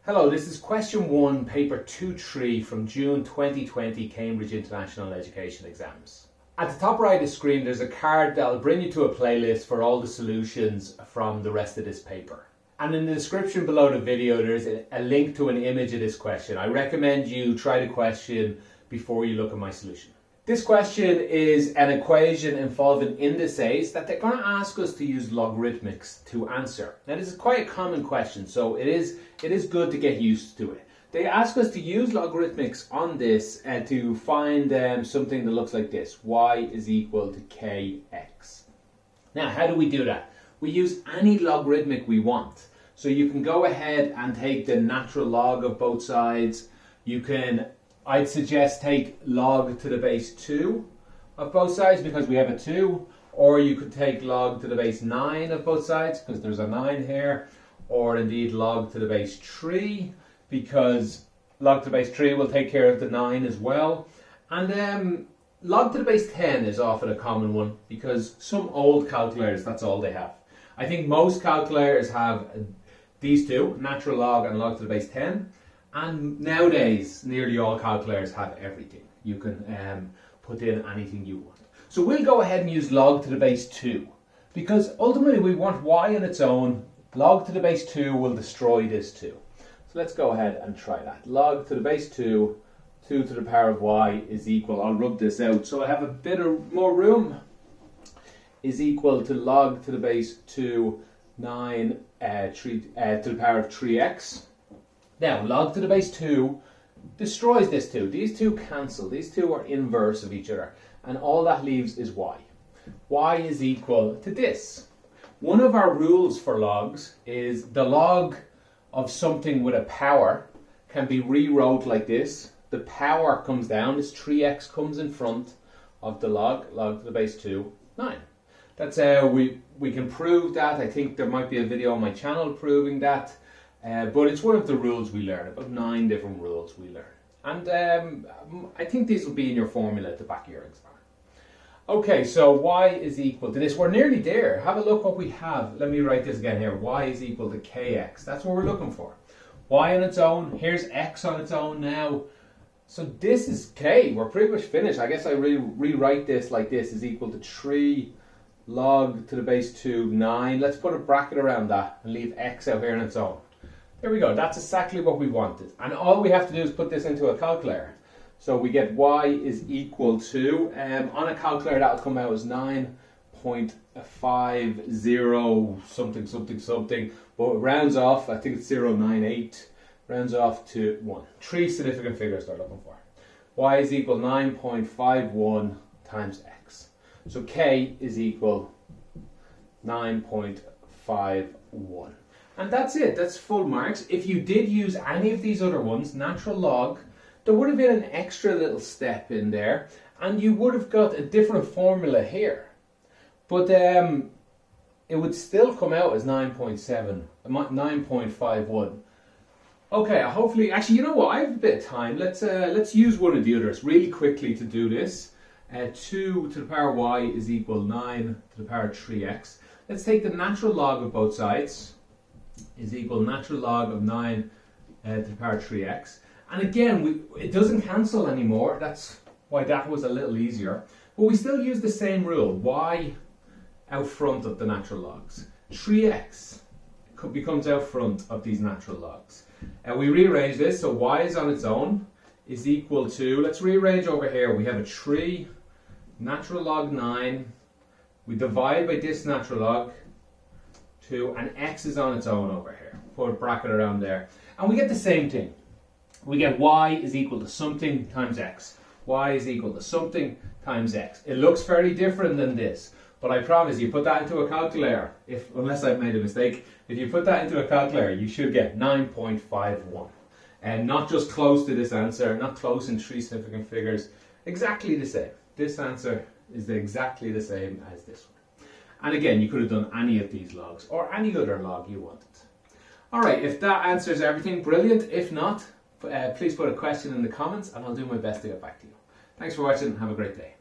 Hello, this is question 1, paper 2-3 from June 2020 Cambridge International Education Exams. At the top right of the screen there's a card that will bring you to a playlist for all the solutions from the rest of this paper. And in the description below the video there's a link to an image of this question. I recommend you try the question before you look at my solution. This question is an equation involving indices that they're going to ask us to use logarithmics to answer. Now this is quite a common question, so it is good to get used to it. They ask us to use logarithmics on this to find something that looks like this. Y is equal to kx. Now how do we do that? We use any logarithmic we want. So you can go ahead and take the natural log of both sides. I'd suggest take log to the base 2 of both sides because we have a 2, or you could take log to the base 9 of both sides because there's a 9 here, or indeed log to the base 3 because log to the base 3 will take care of the 9 as well. And log to the base 10 is often a common one because some old calculators, that's all they have. I think most calculators have these two, natural log and log to the base 10. And nowadays, nearly all calculators have everything. You can put in anything you want. So we'll go ahead and use log to the base 2. Because ultimately we want y on its own. Log to the base 2 will destroy this 2. So let's go ahead and try that. Log to the base 2, 2 to the power of y is equal, I'll rub this out so I have a bit more room, is equal to log to the base 2, 9 to the power of 3x. Now, log to the base 2 destroys this 2. These two cancel. These two are inverse of each other. And all that leaves is y. Y is equal to this. One of our rules for logs is the log of something with a power can be rewrote like this. The power comes down. This 3x comes in front of the log to the base 2, 9. That's how we can prove that. I think there might be a video on my channel proving that. But it's one of the rules we learn, about 9 different rules we learn. And I think these will be in your formula at the back of your exam. Okay, so y is equal to this. We're nearly there. Have a look what we have. Let me write this again here. Y is equal to kx. That's what we're looking for. Y on its own. Here's x on its own now. So this is k. We're pretty much finished. I guess I rewrite this like this is equal to 3 log to the base 2, 9. Let's put a bracket around that and leave x out here on its own. There we go, that's exactly what we wanted. And all we have to do is put this into a calculator. So we get y is equal to, on a calculator that'll come out as 9.50 something, but it rounds off, I think it's 0.98, rounds off to 1. 3 significant figures they're looking for. Y is equal 9.51 times x. So k is equal 9.51. And that's it, that's full marks. If you did use any of these other ones, natural log, there would have been an extra little step in there and you would have got a different formula here. But it would still come out as 9.51. Okay, hopefully, actually, you know what, I have a bit of time. Let's use one of the others really quickly to do this. 2 to the power of y is equal 9 to the power of 3x. Let's take the natural log of both sides. Is equal natural log of 9 to the power of 3x. And again, it doesn't cancel anymore. That's why that was a little easier. But we still use the same rule. Y out front of the natural logs. 3x becomes out front of these natural logs. And we rearrange this. So y is on its own is equal to, let's rearrange over here. We have a 3 natural log 9. We divide by this natural log 2, and x is on its own over here. Put a bracket around there. And we get the same thing. We get y is equal to something times x. Y is equal to something times x. It looks very different than this, but I promise you put that into a calculator, unless I've made a mistake, if you put that into a calculator you should get 9.51. And not just close to this answer, not close in 3 significant figures, exactly the same. This answer is exactly the same as this one. And again, you could have done any of these logs or any other log you wanted. Alright, if that answers everything, brilliant. If not, please put a question in the comments and I'll do my best to get back to you. Thanks for watching and have a great day.